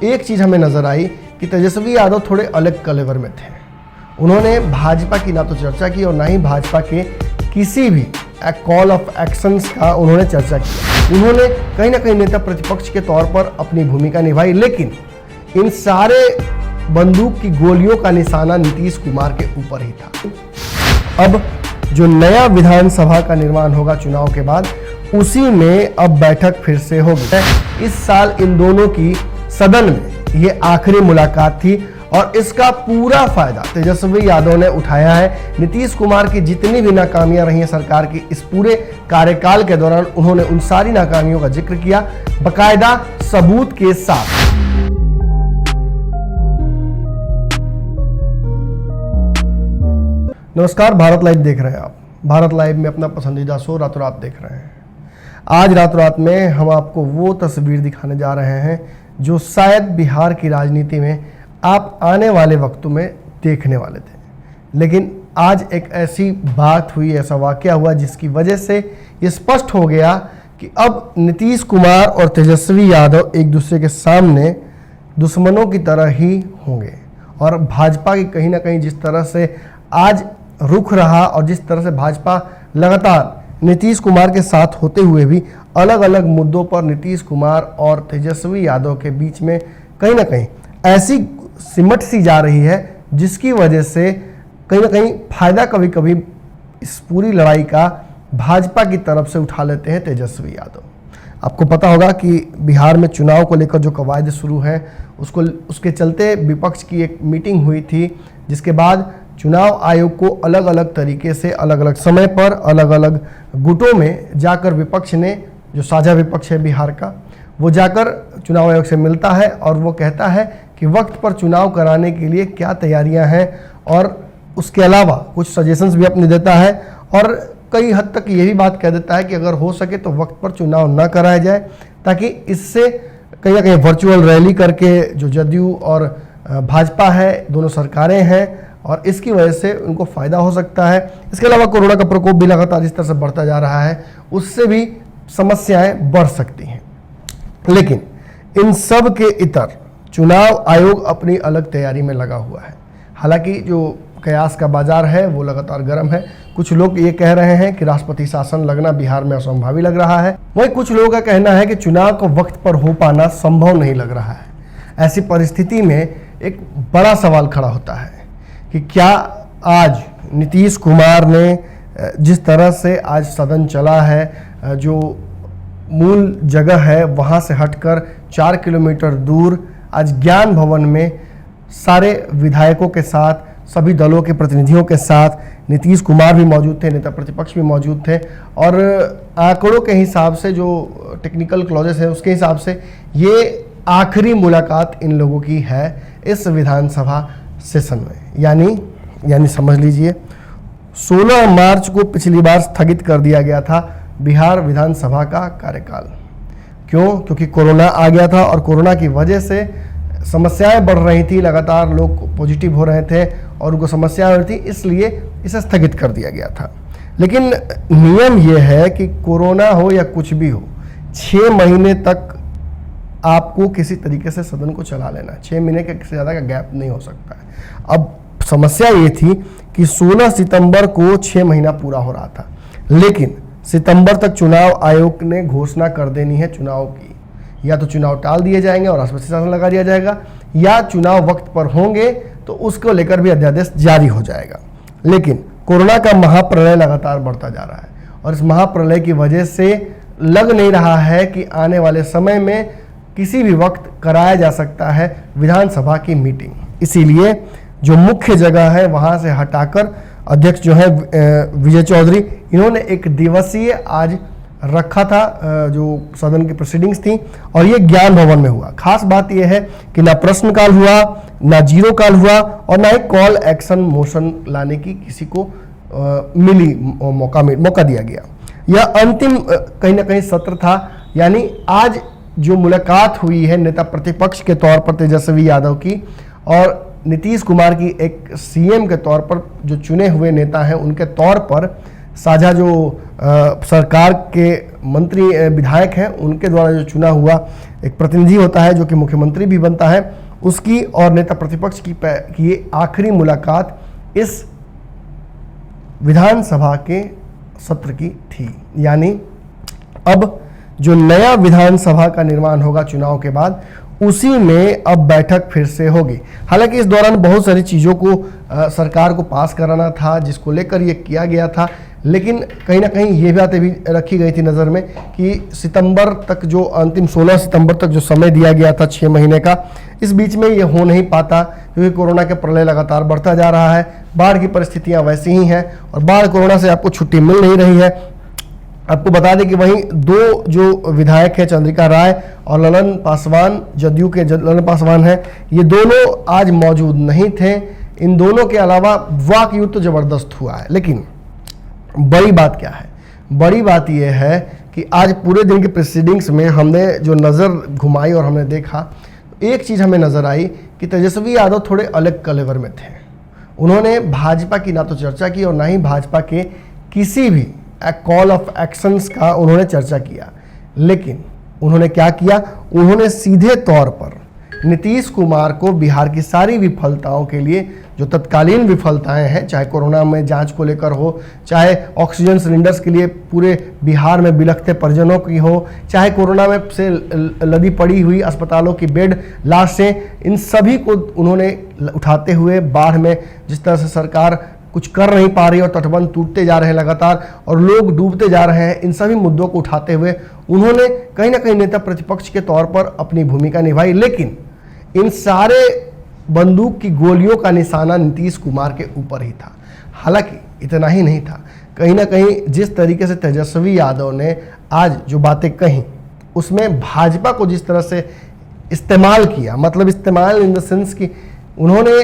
एक चीज़ हमें नज़र आई कि तेजस्वी यादव थोड़े अलग कलेवर में थे। उन्होंने भाजपा की ना तो चर्चा की और ना ही भाजपा के किसी भी कॉल ऑफ एक्शंस का उन्होंने चर्चा की। उन्होंने कहीं ना कहीं नेता प्रतिपक्ष के तौर पर अपनी भूमिका निभाई, लेकिन इन सारे बंदूक की गोलियों का निशाना नीतीश कुमार के ऊपर ही था। अब जो नया विधानसभा का निर्माण होगा चुनाव के बाद, उसी में अब बैठक फिर से होगी। इस साल इन दोनों की सदन में ये आखिरी मुलाकात थी और इसका पूरा फायदा तेजस्वी यादव ने उठाया है। नीतीश कुमार की जितनी भी नाकामियां रही हैं सरकार की इस पूरे कार्यकाल के दौरान, उन्होंने उन सारी नाकामियों का जिक्र किया, बकायदा सबूत के साथ। नमस्कार, भारत लाइव देख रहे हैं आप। भारत लाइव में अपना पसंदीदा शो रातों रात देख रहे हैं। आज रातों रात में हम आपको वो तस्वीर दिखाने जा रहे हैं जो शायद बिहार की राजनीति में आप आने वाले वक्तों में देखने वाले थे, लेकिन आज एक ऐसी बात हुई, ऐसा वाकया हुआ जिसकी वजह से ये स्पष्ट हो गया कि अब नीतीश कुमार और तेजस्वी यादव एक दूसरे के सामने दुश्मनों की तरह ही होंगे। और भाजपा की कहीं ना कहीं जिस तरह से आज रुख रहा और जिस तरह से भाजपा लगातार नीतीश कुमार के साथ होते हुए भी अलग अलग मुद्दों पर नीतीश कुमार और तेजस्वी यादव के बीच में कहीं ना कहीं ऐसी सिमट सी जा रही है जिसकी वजह से कहीं ना कहीं फायदा कभी कभी इस पूरी लड़ाई का भाजपा की तरफ से उठा लेते हैं तेजस्वी यादव। आपको पता होगा कि बिहार में चुनाव को लेकर जो कवायद शुरू है उसके चलते विपक्ष की एक मीटिंग हुई थी, जिसके बाद चुनाव आयोग को अलग अलग तरीके से अलग अलग समय पर अलग अलग गुटों में जाकर विपक्ष ने, जो साझा विपक्ष है बिहार का, वो जाकर चुनाव आयोग से मिलता है और वो कहता है कि वक्त पर चुनाव कराने के लिए क्या तैयारियां हैं, और उसके अलावा कुछ सजेशंस भी अपने देता है और कई हद तक ये भी बात कह देता है कि अगर हो सके तो वक्त पर चुनाव ना कराया जाए, ताकि इससे कहीं ना कहीं वर्चुअल रैली करके जो जदयू और भाजपा है दोनों सरकारें हैं और इसकी वजह से उनको फ़ायदा हो सकता है। इसके अलावा कोरोना का प्रकोप भी लगातार जिस तरह से बढ़ता जा रहा है उससे भी समस्याएं बढ़ सकती हैं। लेकिन इन सब के इतर चुनाव आयोग अपनी अलग तैयारी में लगा हुआ है। हालांकि जो कयास का बाजार है वो लगातार गर्म है। कुछ लोग ये कह रहे हैं कि राष्ट्रपति शासन लगना बिहार में असंभावी लग रहा है, वहीं कुछ लोगों का कहना है कि चुनाव को वक्त पर हो पाना संभव नहीं लग रहा है। ऐसी परिस्थिति में एक बड़ा सवाल खड़ा होता है कि क्या आज नीतीश कुमार ने जिस तरह से आज सदन चला है, जो मूल जगह है वहाँ से हटकर 4 किलोमीटर दूर आज ज्ञान भवन में सारे विधायकों के साथ, सभी दलों के प्रतिनिधियों के साथ नीतीश कुमार भी मौजूद थे, नेता प्रतिपक्ष भी मौजूद थे, और आंकड़ों के हिसाब से जो टेक्निकल क्लॉजेस है उसके हिसाब से ये आखिरी मुलाकात इन लोगों की है इस विधानसभा सेशन में। यानी समझ लीजिए 16 मार्च को पिछली बार स्थगित कर दिया गया था बिहार विधानसभा का कार्यकाल। क्यों? क्योंकि कोरोना आ गया था और कोरोना की वजह से समस्याएं बढ़ रही थी, लगातार लोग पॉजिटिव हो रहे थे और उनको समस्याएं हो रही थी, इसलिए इसे स्थगित कर दिया गया था। लेकिन नियम यह है कि कोरोना हो या कुछ भी हो, 6 महीने तक आपको किसी तरीके से सदन को चला लेना, 6 महीने के ज़्यादा का गैप नहीं हो सकता है। अब समस्या ये थी कि 16 सितंबर को 6 महीना पूरा हो रहा था, लेकिन सितंबर तक चुनाव आयोग ने घोषणा कर देनी है चुनाव की, या तो चुनाव टाल दिए जाएंगे और राष्ट्रपति शासन लगा दिया जाएगा, या चुनाव वक्त पर होंगे तो उसको लेकर भी अध्यादेश जारी हो जाएगा। लेकिन कोरोना का महाप्रलय लगातार बढ़ता जा रहा है और इस महाप्रलय की वजह से लग नहीं रहा है कि आने वाले समय में किसी भी वक्त कराया जा सकता है विधानसभा की मीटिंग। इसीलिए जो मुख्य जगह है वहां से हटाकर अध्यक्ष जो है विजय चौधरी, इन्होंने एक दिवसीय आज रखा था जो सदन की प्रोसीडिंग्स थी, और ये ज्ञान भवन में हुआ। खास बात यह है कि ना प्रश्नकाल हुआ, ना जीरो काल हुआ और ना ही कॉल एक्शन मोशन लाने की किसी को मौका दिया गया। यह अंतिम कहीं ना कहीं सत्र था। यानी आज जो मुलाकात हुई है नेता प्रतिपक्ष के तौर पर तेजस्वी यादव की और नीतीश कुमार की एक सीएम के तौर पर जो चुने हुए नेता हैं उनके तौर पर साझा जो सरकार के मंत्री विधायक हैं उनके द्वारा जो चुना हुआ एक प्रतिनिधि होता है जो कि मुख्यमंत्री भी बनता है, उसकी और नेता प्रतिपक्ष की ये आखिरी मुलाकात इस विधानसभा के सत्र की थी। यानी अब जो नया विधानसभा का निर्माण होगा चुनाव के बाद, उसी में अब बैठक फिर से होगी। हालांकि इस दौरान बहुत सारी चीज़ों को सरकार को पास कराना था, जिसको लेकर ये किया गया था, लेकिन कहीं ना कहीं ये बातें भी रखी गई थी नज़र में कि सितंबर तक जो अंतिम 16 सितंबर तक जो समय दिया गया था 6 महीने का, इस बीच में ये हो नहीं पाता क्योंकि कोरोना के प्रलय लगातार बढ़ता जा रहा है, बाढ़ की परिस्थितियाँ वैसी ही हैं और बाढ़ कोरोना से आपको छुट्टी मिल नहीं रही है। आपको बता दें कि वहीं दो जो विधायक हैं चंद्रिका राय और ललन पासवान, जदयू के ललन पासवान हैं, ये दोनों आज मौजूद नहीं थे। इन दोनों के अलावा वाक युद्ध तो ज़बरदस्त हुआ है। लेकिन बड़ी बात क्या है? बड़ी बात यह है कि आज पूरे दिन के प्रोसीडिंग्स में हमने जो नज़र घुमाई और हमने देखा, एक चीज़ हमें नज़र आई कि तेजस्वी यादव थोड़े अलग कलेवर में थे। उन्होंने भाजपा की ना तो चर्चा की और ना ही भाजपा के किसी भी कॉल ऑफ एक्शंस का उन्होंने चर्चा किया। लेकिन उन्होंने क्या किया? उन्होंने सीधे तौर पर नीतीश कुमार को बिहार की सारी विफलताओं के लिए, जो तत्कालीन विफलताएं हैं, चाहे कोरोना में जांच को लेकर हो, चाहे ऑक्सीजन सिलेंडर्स के लिए पूरे बिहार में बिलखते परिजनों की हो, चाहे कोरोना में से लदी पड़ी हुई अस्पतालों की बेड लाशें, इन सभी को उन्होंने उठाते हुए बाढ़ में जिस तरह से सरकार कुछ कर नहीं पा रही और तटबंध टूटते जा रहे हैं लगातार और लोग डूबते जा रहे हैं, इन सभी मुद्दों को उठाते हुए उन्होंने कहीं ना कहीं नेता प्रतिपक्ष के तौर पर अपनी भूमिका निभाई। लेकिन इन सारे बंदूक की गोलियों का निशाना नीतीश कुमार के ऊपर ही था। हालांकि इतना ही नहीं था, कहीं ना कहीं जिस तरीके से तेजस्वी यादव ने आज जो बातें कही, उसमें भाजपा को जिस तरह से इस्तेमाल किया, मतलब इस्तेमाल इन द सेंस कि उन्होंने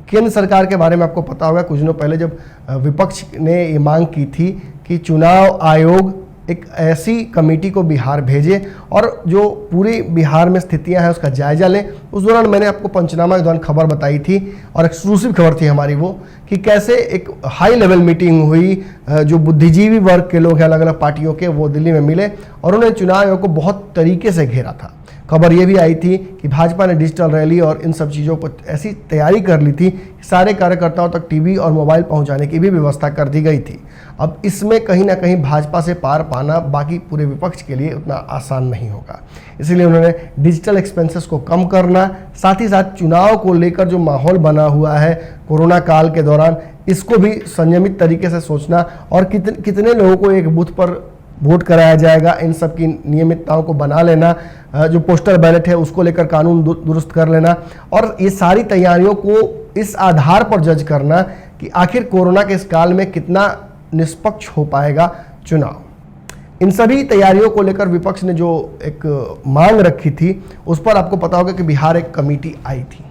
केंद्र सरकार के बारे में, आपको पता होगा कुछ दिनों पहले जब विपक्ष ने ये मांग की थी कि चुनाव आयोग एक ऐसी कमेटी को बिहार भेजे और जो पूरी बिहार में स्थितियां हैं उसका जायजा लें। उस दौरान मैंने आपको पंचनामा के दौरान खबर बताई थी और एक्सक्लूसिव खबर थी हमारी वो, कि कैसे एक हाई लेवल मीटिंग हुई, जो बुद्धिजीवी वर्ग के लोग हैं अलग अलग पार्टियों के, वो दिल्ली में मिले और उन्होंने चुनाव आयोग को बहुत तरीके से घेरा था। खबर ये भी आई थी कि भाजपा ने डिजिटल रैली और इन सब चीज़ों पर ऐसी तैयारी कर ली थी कि सारे कार्यकर्ताओं तक टीवी और मोबाइल पहुंचाने की भी व्यवस्था कर दी गई थी। अब इसमें कहीं ना कहीं भाजपा से पार पाना बाकी पूरे विपक्ष के लिए उतना आसान नहीं होगा, इसीलिए उन्होंने डिजिटल एक्सपेंसेस को कम करना, साथ ही साथ चुनाव को लेकर जो माहौल बना हुआ है कोरोना काल के दौरान, इसको भी संयमित तरीके से सोचना और कितने लोगों को एक बूथ पर वोट कराया जाएगा, इन सब की नियमितताओं को बना लेना, जो पोस्टल बैलेट है उसको लेकर कानून दुरुस्त कर लेना और ये सारी तैयारियों को इस आधार पर जज करना कि आखिर कोरोना के इस काल में कितना निष्पक्ष हो पाएगा चुनाव। इन सभी तैयारियों को लेकर विपक्ष ने जो एक मांग रखी थी, उस पर आपको पता होगा कि बिहार एक कमेटी आई थी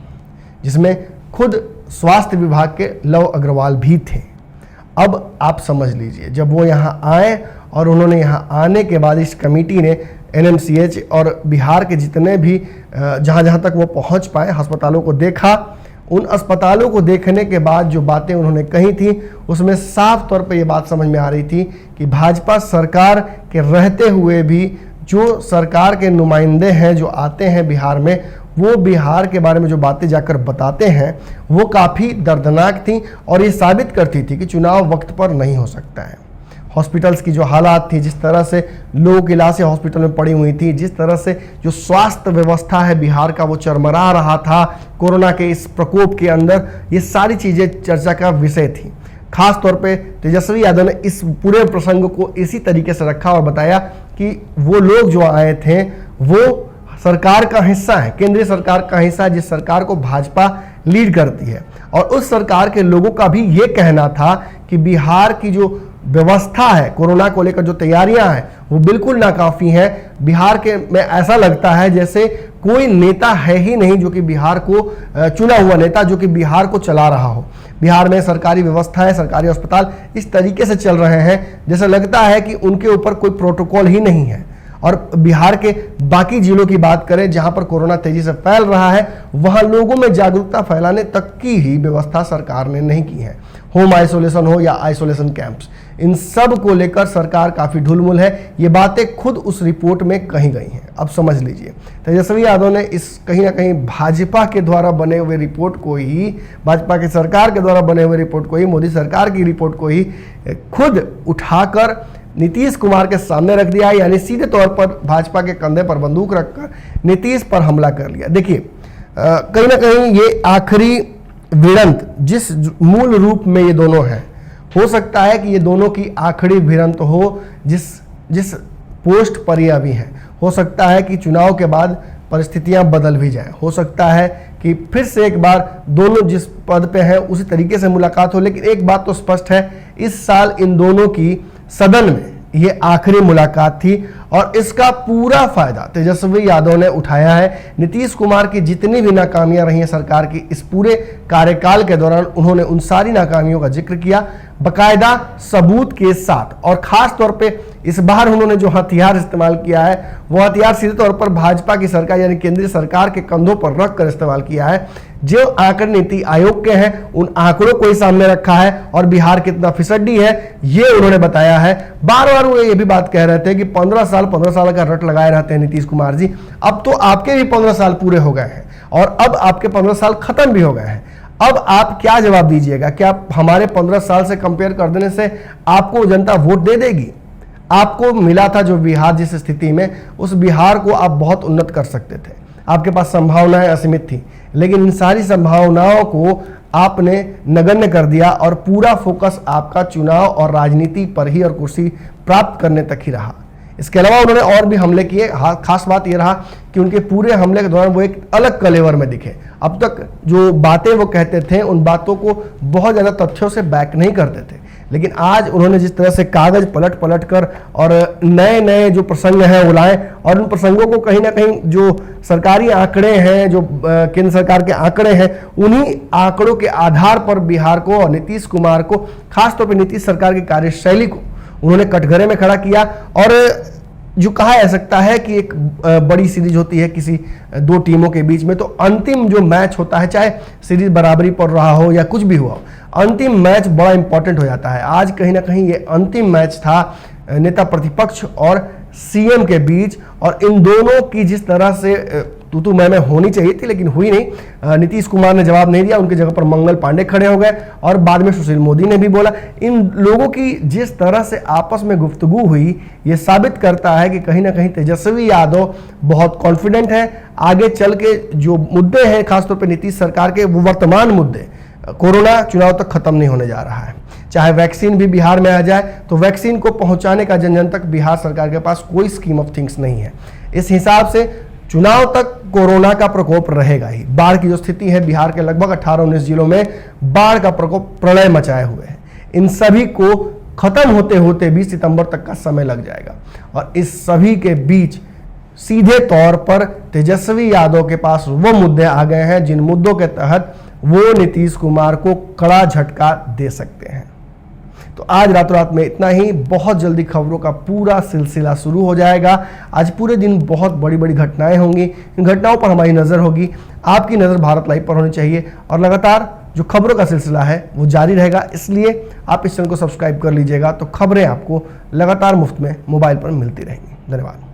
जिसमें खुद स्वास्थ्य विभाग के लव अग्रवाल भी थे। अब आप समझ लीजिए, जब वो यहाँ आए और उन्होंने यहाँ आने के बाद इस कमेटी ने NMCH और बिहार के जितने भी जहाँ जहाँ तक वो पहुँच पाए अस्पतालों को देखा। उन अस्पतालों को देखने के बाद जो बातें उन्होंने कही थी, उसमें साफ तौर पे ये बात समझ में आ रही थी कि भाजपा सरकार के रहते हुए भी जो सरकार के नुमाइंदे हैं जो आते हैं बिहार में, वो बिहार के बारे में जो बातें जाकर बताते हैं वो काफ़ी दर्दनाक थी और ये साबित करती थी कि चुनाव वक्त पर नहीं हो सकता है। हॉस्पिटल्स की जो हालात थी, जिस तरह से लोगों की लाशें हॉस्पिटल में पड़ी हुई थी, जिस तरह से जो स्वास्थ्य व्यवस्था है बिहार का वो चरमरा रहा था कोरोना के इस प्रकोप के अंदर, ये सारी चीज़ें चर्चा का विषय थी। खास तौर पे तेजस्वी यादव ने इस पूरे प्रसंग को इसी तरीके से रखा और बताया कि वो लोग जो आए थे वो सरकार का हिस्सा है, केंद्रीय सरकार का हिस्सा है, जिस सरकार को भाजपा लीड करती है और उस सरकार के लोगों का भी ये कहना था कि बिहार की जो व्यवस्था है कोरोना को लेकर, जो तैयारियां हैं वो बिल्कुल नाकाफी है। बिहार के में ऐसा लगता है जैसे कोई नेता है ही नहीं जो कि बिहार को चुना हुआ नेता जो कि बिहार को चला रहा हो। बिहार में सरकारी व्यवस्था है, सरकारी अस्पताल इस तरीके से चल रहे हैं जैसे लगता है कि उनके ऊपर कोई प्रोटोकॉल ही नहीं है और बिहार के बाकी जिलों की बात करें जहां पर कोरोना तेजी से फैल रहा है, वहां लोगों में जागरूकता फैलाने तक की ही व्यवस्था सरकार ने नहीं की है। होम आइसोलेशन हो या आइसोलेशन कैंप्स, इन सब को लेकर सरकार काफी ढुलमुल है। ये बातें खुद उस रिपोर्ट में कही गई हैं। अब समझ लीजिए, तेजस्वी यादव ने इस कहीं ना कहीं भाजपा के द्वारा बने हुए रिपोर्ट को ही, भाजपा की सरकार के द्वारा बने हुए रिपोर्ट को ही, मोदी सरकार की रिपोर्ट को ही खुद उठाकर नीतीश कुमार के सामने रख दिया, यानी सीधे तौर पर भाजपा के कंधे पर बंदूक रखकर नीतीश पर हमला कर लिया। देखिए, कहीं ना कहीं ये आखिरी भिड़ंत जिस मूल रूप में ये दोनों हैं, हो सकता है कि ये दोनों की आखिरी भिड़ंत हो जिस पोस्ट पर ये अभी हैं। हो सकता है कि चुनाव के बाद परिस्थितियां बदल भी जाएं। हो सकता है कि फिर से एक बार दोनों जिस पद पे हैं उसी तरीके से मुलाकात हो। लेकिन एक बात तो स्पष्ट है, इस साल इन दोनों की सदन में ये आखिरी मुलाकात थी और इसका पूरा फायदा तेजस्वी यादव ने उठाया है। नीतीश कुमार की जितनी भी नाकामियां रही हैं सरकार की इस पूरे कार्यकाल के दौरान, उन्होंने उन सारी नाकामियों का जिक्र किया बकायदा सबूत के साथ। और खास तौर पे इस बार उन्होंने जो हथियार इस्तेमाल किया है, वो हथियार सीधे तौर पर भाजपा की सरकार यानी केंद्रीय सरकार के कंधों पर रख कर इस्तेमाल किया है। जो आंकड़े नीति आयोग के हैं, उन आंकड़ों को ही सामने रखा है और बिहार कितना फिसड्डी है ये उन्होंने बताया है। बार बार वो ये भी बात कह रहे थे कि 15 साल का रट लगाए रहते हैं नीतीश कुमार जी। अब तो आपके भी 15 साल पूरे हो गए हैं और अब आपके 15 साल खत्म भी हो गए हैं। अब आप क्या जवाब दीजिएगा? क्या हमारे 15 साल से कंपेयर कर देने से आपको जनता वोट दे देगी? आपको मिला था जो बिहार जिस स्थिति में, उस बिहार को आप बहुत उन्नत कर सकते थे। आपके पास संभावनाएं असीमित थी, लेकिन इन सारी संभावनाओं को आपने नगण्य कर दिया और पूरा फोकस आपका चुनाव और राजनीति पर ही और कुर्सी प्राप्त करने तक ही रहा। इसके अलावा उन्होंने और भी हमले किए। खास बात यह रहा कि उनके पूरे हमले के दौरान वो एक अलग कलेवर में दिखे। अब तक जो बातें वो कहते थे उन बातों को बहुत ज़्यादा तथ्यों से बैक नहीं करते थे, लेकिन आज उन्होंने जिस तरह से कागज पलट कर और नए नए जो प्रसंग हैं वो लाए और उन प्रसंगों को कहीं ना कहीं जो सरकारी आंकड़े हैं, जो केंद्र सरकार के आंकड़े हैं, उन्हीं आंकड़ों के आधार पर बिहार को और नीतीश कुमार को, खासतौर पर नीतीश सरकार की कार्यशैली को उन्होंने कटघरे में खड़ा किया। और जो कहा जा सकता है कि एक बड़ी सीरीज होती है किसी दो टीमों के बीच में, तो अंतिम जो मैच होता है, चाहे सीरीज बराबरी पर रहा हो या कुछ भी हुआ, अंतिम मैच बड़ा इंपॉर्टेंट हो जाता है। आज कहीं ना कहीं ये अंतिम मैच था नेता प्रतिपक्ष और सीएम के बीच, और इन दोनों की जिस तरह से तू मैं होनी चाहिए थी लेकिन हुई नहीं। नीतीश कुमार ने जवाब नहीं दिया, उनकी जगह पर मंगल पांडे खड़े हो गए और बाद में सुशील मोदी ने भी बोला। इन लोगों की जिस तरह से आपस में गुफ्तगू हुई, ये साबित करता है कि कहीं ना कहीं तेजस्वी यादव बहुत कॉन्फिडेंट है। आगे चल के जो मुद्दे हैं खासतौर पर नीतीश सरकार के, वो वर्तमान मुद्दे, कोरोना चुनाव तक खत्म नहीं होने जा रहा है। चाहे वैक्सीन भी बिहार में आ जाए तो वैक्सीन को पहुंचाने का जन जन तक बिहार सरकार के पास कोई स्कीम ऑफ थिंग्स नहीं है। इस हिसाब से चुनाव तक कोरोना का प्रकोप रहेगा ही। बाढ़ की जो स्थिति है, बिहार के लगभग 18-19 जिलों में बाढ़ का प्रकोप प्रलय मचाए हुए है। इन सभी को खत्म होते होते 20 सितंबर तक का समय लग जाएगा और इस सभी के बीच सीधे तौर पर तेजस्वी यादव के पास वो मुद्दे आ गए हैं जिन मुद्दों के तहत वो नीतीश कुमार को कड़ा झटका दे सकते हैं। तो आज रातों रात में इतना ही। बहुत जल्दी खबरों का पूरा सिलसिला शुरू हो जाएगा। आज पूरे दिन बहुत बड़ी बड़ी घटनाएं होंगी, इन घटनाओं पर हमारी नज़र होगी। आपकी नज़र भारत लाइव पर होनी चाहिए और लगातार जो खबरों का सिलसिला है वो जारी रहेगा, इसलिए आप इस चैनल को सब्सक्राइब कर लीजिएगा, तो खबरें आपको लगातार मुफ्त में मोबाइल पर मिलती रहेंगी। धन्यवाद।